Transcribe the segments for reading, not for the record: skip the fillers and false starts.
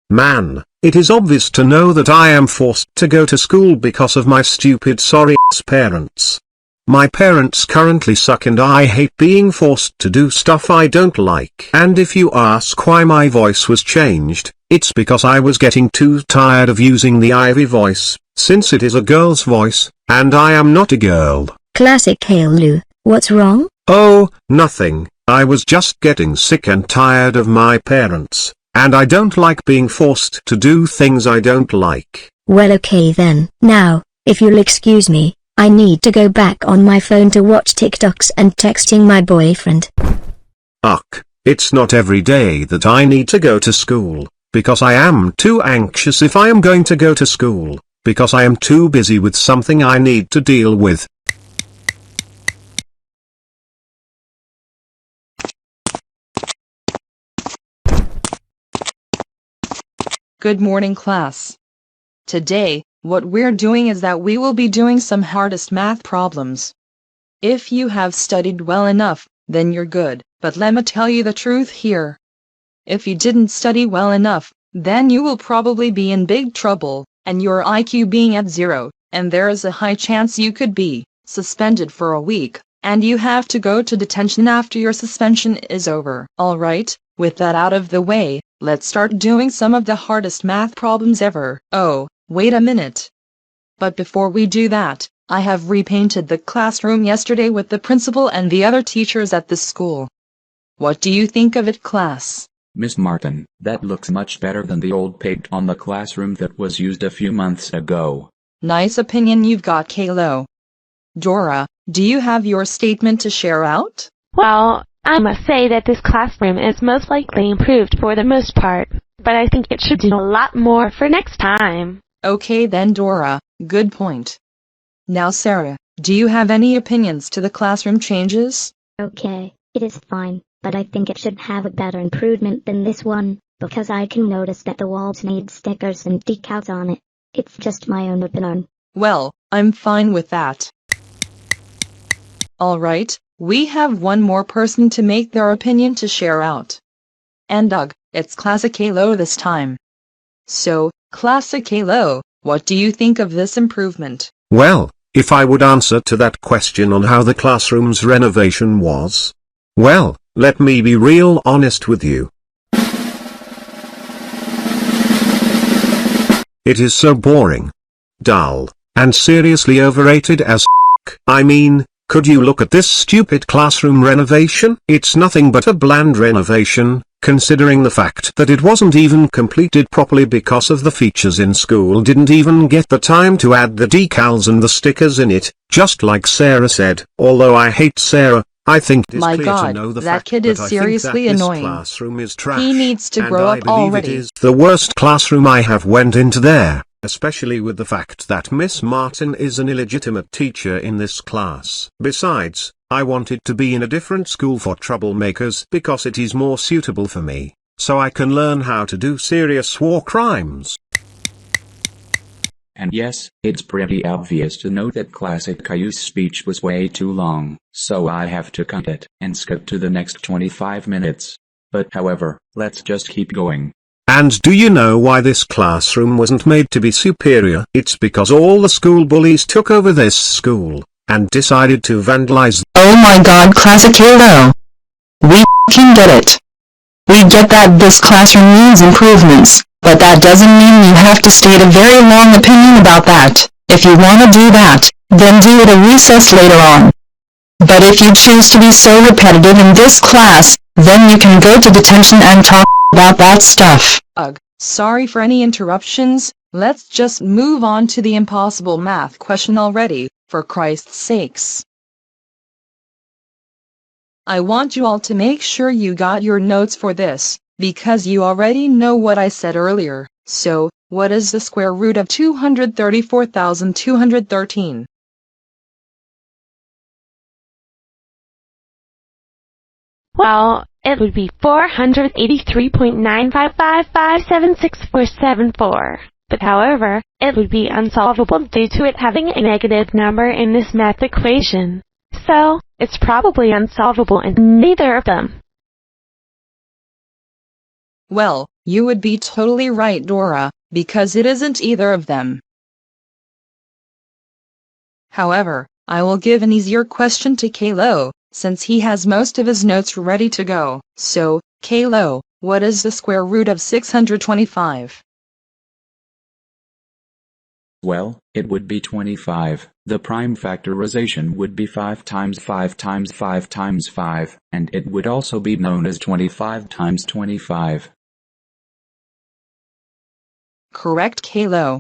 Man, it is obvious to know that I am forced to go to school because of my stupid sorry-ass parents. My parents currently suck and I hate being forced to do stuff I don't like. And if you ask why my voice was changed, it's because I was getting too tired of using the Ivy voice, since it is a girl's voice, and I am not a girl. Classic Caillou, what's wrong? Oh, nothing. I was just getting sick and tired of my parents, and I don't like being forced to do things I don't like. Well, okay then. Now, if you'll excuse me, I need to go back on my phone to watch TikToks and texting my boyfriend. Ugh, it's not every day that I need to go to school, because I am too anxious if I am going to go to school, because I am too busy with something I need to deal with. Good morning, class. Today, what we're doing is that we will be doing some hardest math problems. If you have studied well enough, then you're good, but let me tell you the truth here. If you didn't study well enough, then you will probably be in big trouble, and your IQ being at 0, and there is a high chance you could be suspended for a week, and you have to go to detention after your suspension is over. Alright, with that out of the way, let's start doing some of the hardest math problems ever. Oh, wait a minute. But before we do that, I have repainted the classroom yesterday with the principal and the other teachers at the school. What do you think of it, class? Miss Martin, that looks much better than the old paint on the classroom that was used a few months ago. Nice opinion you've got, Caillou. Dora, do you have your statement to share out? Well, I must say that this classroom is most likely improved for the most part, but I think it should do a lot more for next time. Okay then, Dora, good point. Now Sarah, do you have any opinions to the classroom changes? Okay, it is fine, but I think it should have a better improvement than this one, because I can notice that the walls need stickers and decals on it. It's just my own opinion. Well, I'm fine with that. Alright, we have one more person to make their opinion to share out. And Doug, it's Classic Caillou this time. So, Classic Caillou, what do you think of this improvement? Well, if I would answer to that question on how the classroom's renovation was. Well, let me be real honest with you. It is so boring, dull, and seriously overrated as f***. I mean, could you look at this stupid classroom renovation? It's nothing but a bland renovation, considering the fact that it wasn't even completed properly because of the features in school didn't even get the time to add the decals and the stickers in it, just like Sarah said. Although I hate Sarah, I think it is clear to know the fact kid that is I seriously think that annoying. This classroom is trash, He needs to and grow I up believe already. It is the worst classroom I have went into there. Especially with the fact that Miss Martin is an illegitimate teacher in this class. Besides, I wanted to be in a different school for troublemakers because it is more suitable for me, so I can learn how to do serious war crimes. And yes, it's pretty obvious to note that Classic Caillou's speech was way too long, so I have to cut it and skip to the next 25 minutes. But however, let's just keep going. And do you know why this classroom wasn't made to be superior? It's because all the school bullies took over this school, and decided to vandalize. Oh my god, Classic Caillou. We can get it. We get that this classroom needs improvements, but that doesn't mean you have to state a very long opinion about that. If you want to do that, then do it at recess later on. But if you choose to be so repetitive in this class, then you can go to detention and talk about that stuff. Ugh, sorry for any interruptions, let's just move on to the impossible math question already, for Christ's sakes. I want you all to make sure you got your notes for this, because you already know what I said earlier. So, what is the square root of 234,213? Well, it would be 483.955576474. But however, it would be unsolvable due to it having a negative number in this math equation. So, it's probably unsolvable in neither of them. Well, You would be totally right, Dora, because it isn't either of them. However, I will give an easier question to Caillou, since he has most of his notes ready to go. So, Caillou, what is the square root of 625? Well, it would be 25. The prime factorization would be 5 times 5 times 5 times 5, and it would also be known as 25 times 25. Correct, Caillou.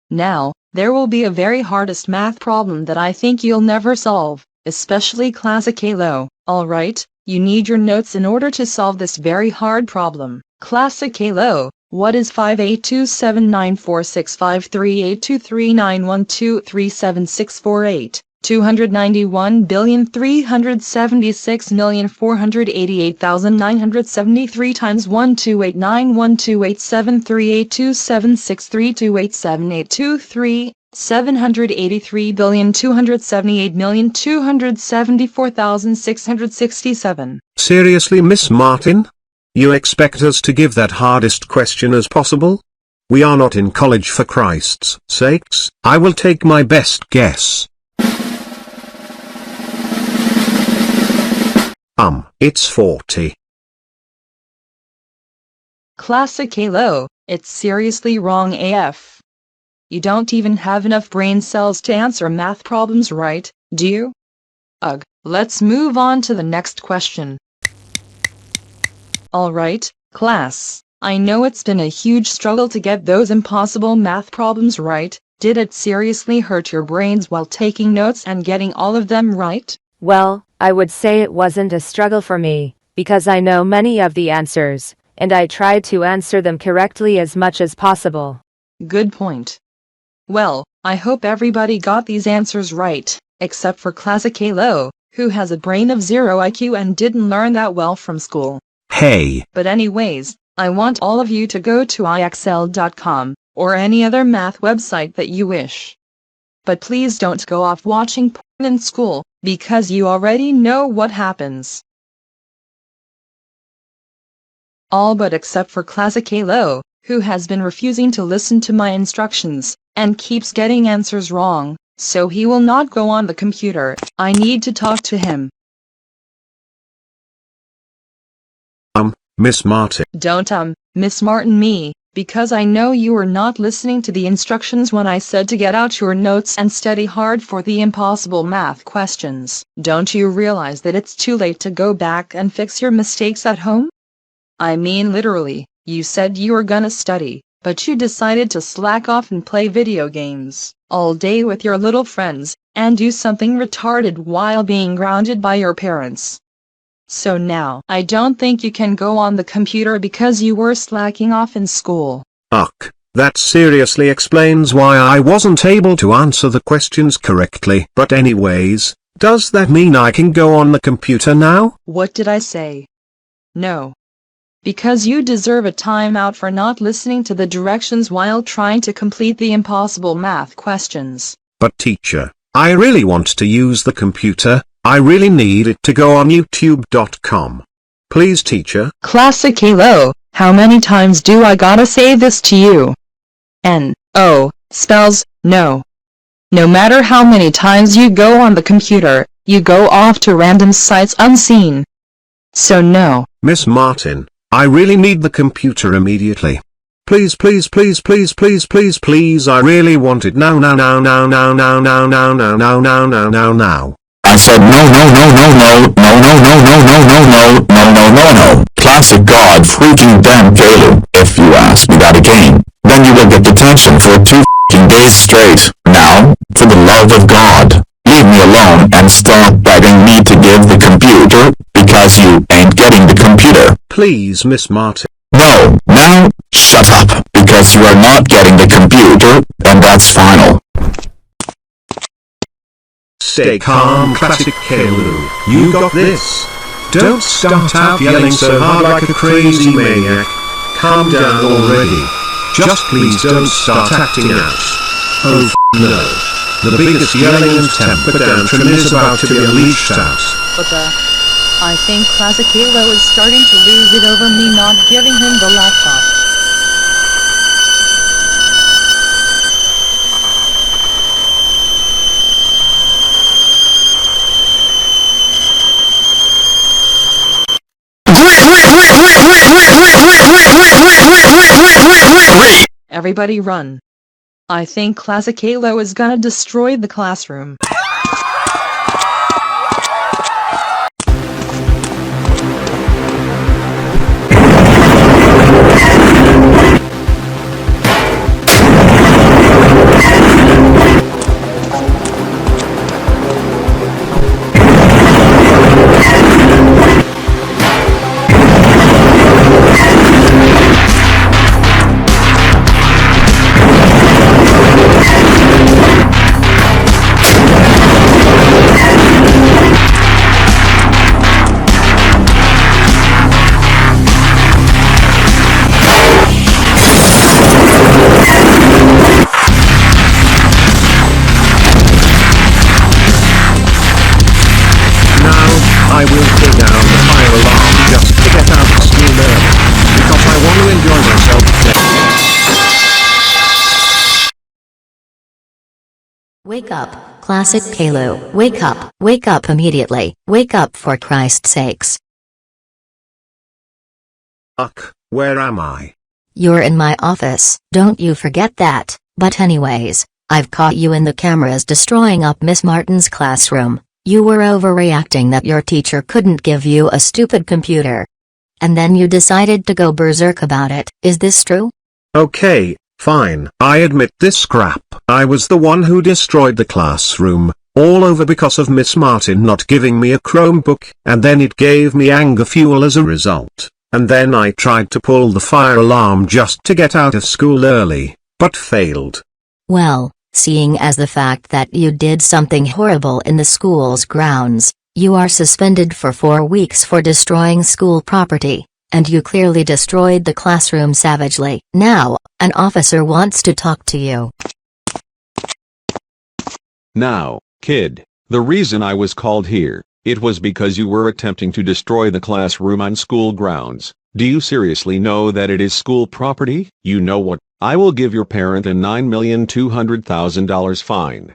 Now, there will be a very hardest math problem that I think you'll never solve, especially Classic Caillou. Alright, you need your notes in order to solve this very hard problem. Classic Caillou, what is 58279465382391237648291,376,488? 291,376,488,973 times 12891287382763287823823 783,278,274,667. Seriously, Miss Martin? You expect us to give that hardest question as possible? We are not in college, for Christ's sakes. I will take my best guess. It's 40. Classic Caillou, it's seriously wrong AF. You don't even have enough brain cells to answer math problems right, do you? Ugh, let's move on to the next question. Alright, class, I know it's been a huge struggle to get those impossible math problems right. Did it seriously hurt your brains while taking notes and getting all of them right? Well, I would say it wasn't a struggle for me, because I know many of the answers, and I tried to answer them correctly as much as possible. Good point. Well, I hope everybody got these answers right, except for Classic Caillou, who has a brain of 0 IQ and didn't learn that well from school. Hey. But anyways, I want all of you to go to Meixsell.com, or any other math website that you wish. But please don't go off watching porn in school, because you already know what happens. All but except for Classic Caillou, who has been refusing to listen to my instructions, and keeps getting answers wrong, so he will not go on the computer. I need to talk to him. Miss Martin. Don't Miss Martin me, because I know you were not listening to the instructions when I said to get out your notes and study hard for the impossible math questions. Don't you realize that it's too late to go back and fix your mistakes at home? I mean literally, you said you were gonna study, but you decided to slack off and play video games all day with your little friends, and do something retarded while being grounded by your parents. So now, I don't think you can go on the computer because you were slacking off in school. That seriously explains why I wasn't able to answer the questions correctly. But anyways, does that mean I can go on the computer now? What did I say? No. Because you deserve a timeout for not listening to the directions while trying to complete the impossible math questions. But teacher, I really want to use the computer. I really need it to go on YouTube.com. Please, teacher. Classic Caillou, how many times do I gotta say this to you? N-O spells no. No matter how many times you go on the computer, you go off to random sites unseen. So no. Miss Martin, I really need the computer immediately. Please, please, please, please, please, please, please, I really want it now, now, now, now, now, now, now, now, now, now, now, now, now, now. I said no, no, no, no, no, no, no, no, no, no, no, no, no, no, no, no. Classic God freaking damn Caillou. If you ask me that again, then you will get detention for 2 f***ing days straight. Now, for the love of God, leave me alone and stop begging me to give the computer, because you ain't getting the computer. Please, Miss Martin. No, now, shut up, because you are not getting the computer, and that's final. Stay calm, Classic Caillou. You got this. Don't start out yelling so hard like a crazy maniac. Calm down already. Just please don't start acting out. Oh no. The biggest yelling and temper tantrum is about to be unleashed out. What the? I think Classic Caillou is starting to lose it over me not giving him the laptop. Everybody run. I think Classic Caillou is gonna destroy the classroom. I will pull down the fire alarm just to get out of school early, because I want to enjoy myself today. Wake up, Classic Caillou. Wake up immediately. Wake up for Christ's sakes. Where am I? You're in my office. Don't you forget that. But anyways, I've caught you in the cameras destroying up Miss Martin's classroom. You were overreacting that your teacher couldn't give you a stupid computer. And then you decided to go berserk about it. Is this true? Okay, fine. I admit this crap. I was the one who destroyed the classroom, all over because of Miss Martin not giving me a Chromebook, and then it gave me anger fuel as a result. And then I tried to pull the fire alarm just to get out of school early, but failed. Well, seeing as the fact that you did something horrible in the school's grounds, you are suspended for 4 weeks for destroying school property, and you clearly destroyed the classroom savagely. Now, an officer wants to talk to you. Now, kid, the reason I was called here, it was because you were attempting to destroy the classroom on school grounds. Do you seriously know that it is school property? You know what? I will give your parent a $9,200,000 fine.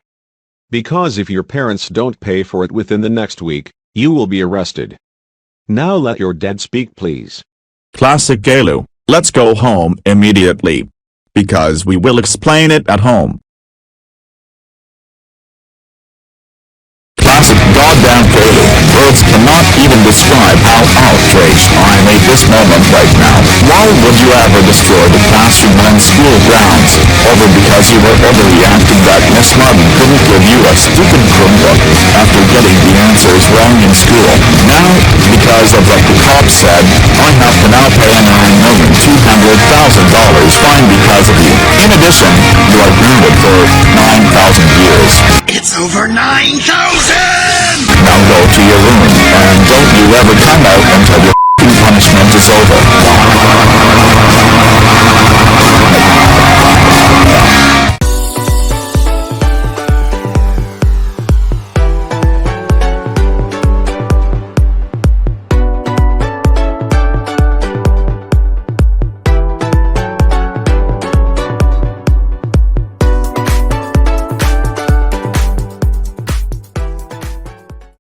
Because if your parents don't pay for it within the next week, you will be arrested. Now let your dad speak, please. Classic Caillou, let's go home immediately. Because we will explain it at home. Classic goddamn Caillou, words cannot even describe how outraged I am at this moment right now. Why would you ever destroy the classroom on school grounds, over because you were overreacting that Miss Martin couldn't give you a stupid Chromebook, after getting the answers wrong in school? Now, because of what the cops said, I have to now pay a $9,200,000 fine because of you. In addition, you are grounded for 9,000 years. It's over 9,000! Now go to your room, and don't you ever come out until you